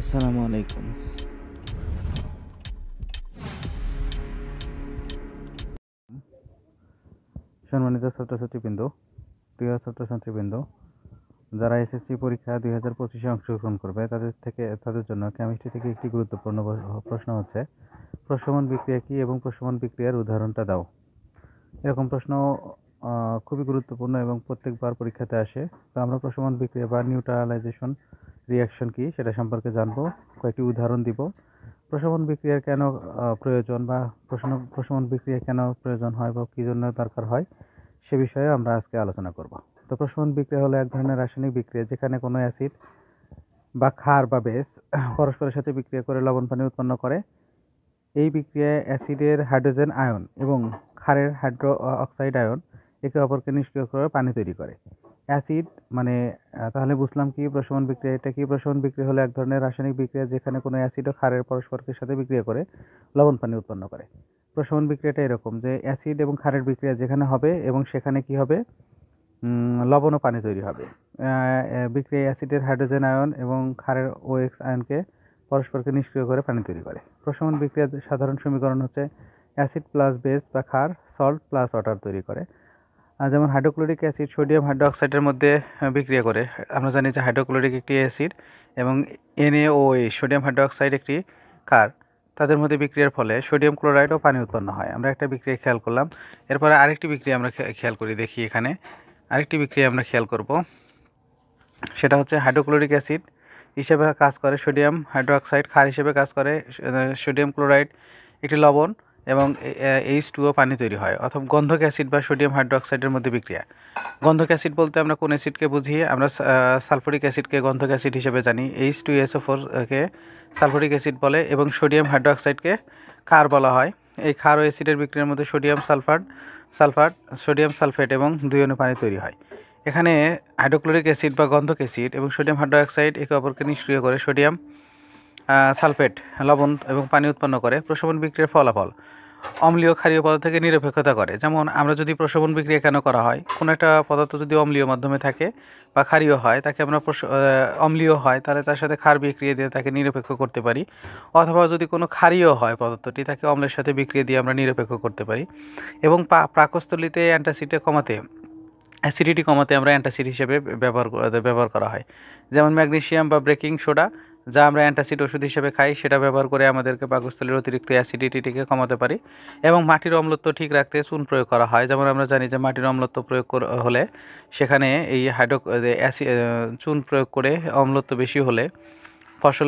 আসসালামু আলাইকুম। সম্মানিত ছাত্রছাত্রীবৃন্দ, প্রিয় ছাত্রছাত্রীবৃন্দ, যারা এসএসসি পরীক্ষা 2025-এ অংশগ্রহণ করবে তাদের জন্য কেমিস্ট্রি থেকে একটি গুরুত্বপূর্ণ প্রশ্ন হচ্ছে, প্রশমন বিক্রিয়া কি এবং প্রশমন বিক্রিয়ার উদাহরণটা দাও। এরকম প্রশ্ন খুবই গুরুত্বপূর্ণ এবং প্রত্যেকবার পরীক্ষাতে আসে। তো আমরা প্রশমন বিক্রিয়া বা নিউট্রালাইজেশন রিঅ্যাকশন কি সেটা সম্পর্কে জানবো, কয়েকটি উদাহরণ দিব। প্রশমন বিক্রিয়ার কেন প্রয়োজন বা প্রশমন বিক্রিয়া কেন প্রয়োজন হয় বা কী জন্য দরকার হয় সে বিষয়ে আমরা আজকে আলোচনা করব। তো প্রশমন বিক্রিয়া হলো এক ধরনের রাসায়নিক বিক্রিয়া যেখানে কোনো অ্যাসিড বা ক্ষার বা বেস পরস্পরের সাথে বিক্রিয়া করে লবণ পানি উৎপন্ন করে। এই বিক্রিয়ায় অ্যাসিডের হাইড্রোজেন আয়ন এবং ক্ষারের হাইড্রো অক্সাইড আয়ন একে অপরকে নিষ্ক্রিয় করে পানি তৈরি করে। অ্যাসিড মানে তাহলে বুঝলাম কি প্রশমন বিক্রিয়া। এটা কি? প্রশমন বিক্রিয়া হলো এক ধরনের রাসায়নিক বিক্রিয়া যেখানে কোনো অ্যাসিড ও ক্ষারের পরস্পরের সাথে বিক্রিয়া করে লবণ পানি উৎপন্ন করে। প্রশমন বিক্রিয়াটা এরকম যে অ্যাসিড এবং ক্ষারের বিক্রিয়া যেখানে হবে এবং সেখানে কি হবে, লবণ ও পানি তৈরি হবে। বিক্রিয়ায় অ্যাসিডের হাইড্রোজেন আয়ন এবং ক্ষারের OX আয়নকে পরস্পরকে নিষ্ক্রিয় করে পানি তৈরি করে। প্রশমন বিক্রিয়ার সাধারণ সমীকরণ হচ্ছে অ্যাসিড প্লাস বেস বা ক্ষার সল্ট প্লাস ওয়াটার তৈরি করে। যেমন হাইড্রোক্লোরিক অ্যাসিড সোডিয়াম হাইড্রোক্সাইডের মধ্যে বিক্রিয়া করে। আমরা জানি যে হাইড্রোক্লোরিক একটি অ্যাসিড এবং NaOH সোডিয়াম হাইড্রোক্সাইড একটি ক্ষার। তাদের মধ্যে বিক্রিয়ার ফলে সোডিয়াম ক্লোরাইড ও পানি উৎপন্ন হয়। আমরা একটা বিক্রিয়া খেয়াল করলাম। এরপরে আরেকটি বিক্রিয়া আমরা খেয়াল করি, দেখি এখানে আরেকটি বিক্রিয়া আমরা খেয়াল করব। সেটা হচ্ছে হাইড্রোক্লোরিক অ্যাসিড হিসেবে কাজ করে সোডিয়াম হাইড্রোক্সাইড, ক্ষার হিসেবে কাজ করে সোডিয়াম ক্লোরাইড একটি লবণ এবং H2O পানি তৈরি হয়। অথবা গন্ধক অ্যাসিড বা সোডিয়াম হাইড্রোক্সাইডের মধ্যে বিক্রিয়া। গন্ধক অ্যাসিড বলতে আমরা কোন অ্যাসিডকে বুঝি? আমরা সালফুরিক অ্যাসিডকে গন্ধক অ্যাসিড হিসেবে জানি। H2SO4 কে সালফুরিক অ্যাসিড বলে এবং সোডিয়াম হাইড্রোক্সাইডকে ক্ষার বলা হয়। এই ক্ষার ও অ্যাসিডের বিক্রিয়ার মধ্যে সোডিয়াম সালফেট এবং 2 অণু পানি তৈরি হয়। এখানে হাইড্রোক্লোরিক অ্যাসিড বা গন্ধক অ্যাসিড এবং সোডিয়াম হাইড্রোক্সাইড একে অপরকে নিষ্ক্রিয় করে সোডিয়াম সালফেট লবণ এবং পানি উৎপন্ন করে। প্রশমন বিক্রিয়ার ফলাফল অম্লীয় ক্ষারীয় পদার্থকে নিরপেক্ষতা করে। যেমন আমরা যদি প্রশমন বিক্রিয়া কেন করা হয়, কোনো একটা পদার্থ যদি অম্লীয় মাধ্যমে থাকে বা ক্ষারীয় হয় তাকে আমরা অম্লীয় হয় তাহলে তার সাথে ক্ষার বিক্রিয়া দিয়ে তাকে নিরপেক্ষ করতে পারি। অথবা যদি কোনো ক্ষারীয় হয় পদার্থটি, তাকে অম্লের সাথে বিক্রিয়া দিয়ে আমরা নিরপেক্ষ করতে পারি। এবং পাকস্থলীতে অ্যাসিডিটি কমাতে আমরা অ্যান্টাসিড হিসেবে ব্যবহার করা হয়। যেমন ম্যাগনেসিয়াম বা বেকিং সোডা, যা আমরা অ্যান্টাসিড ওষুধ হিসেবে খাই, সেটা ব্যবহার করে আমাদেরকে পাকস্থলীর অতিরিক্ত অ্যাসিডিটিকে কমাতে পারি। এবং মাটির অম্লত্ব ঠিক রাখতে চুন প্রয়োগ করা হয়। যেমন আমরা জানি যে মাটির অম্লত্ব প্রয়োগ হলে সেখানে এই চুন প্রয়োগ করে অম্লত্ব বেশি হলে ফসলের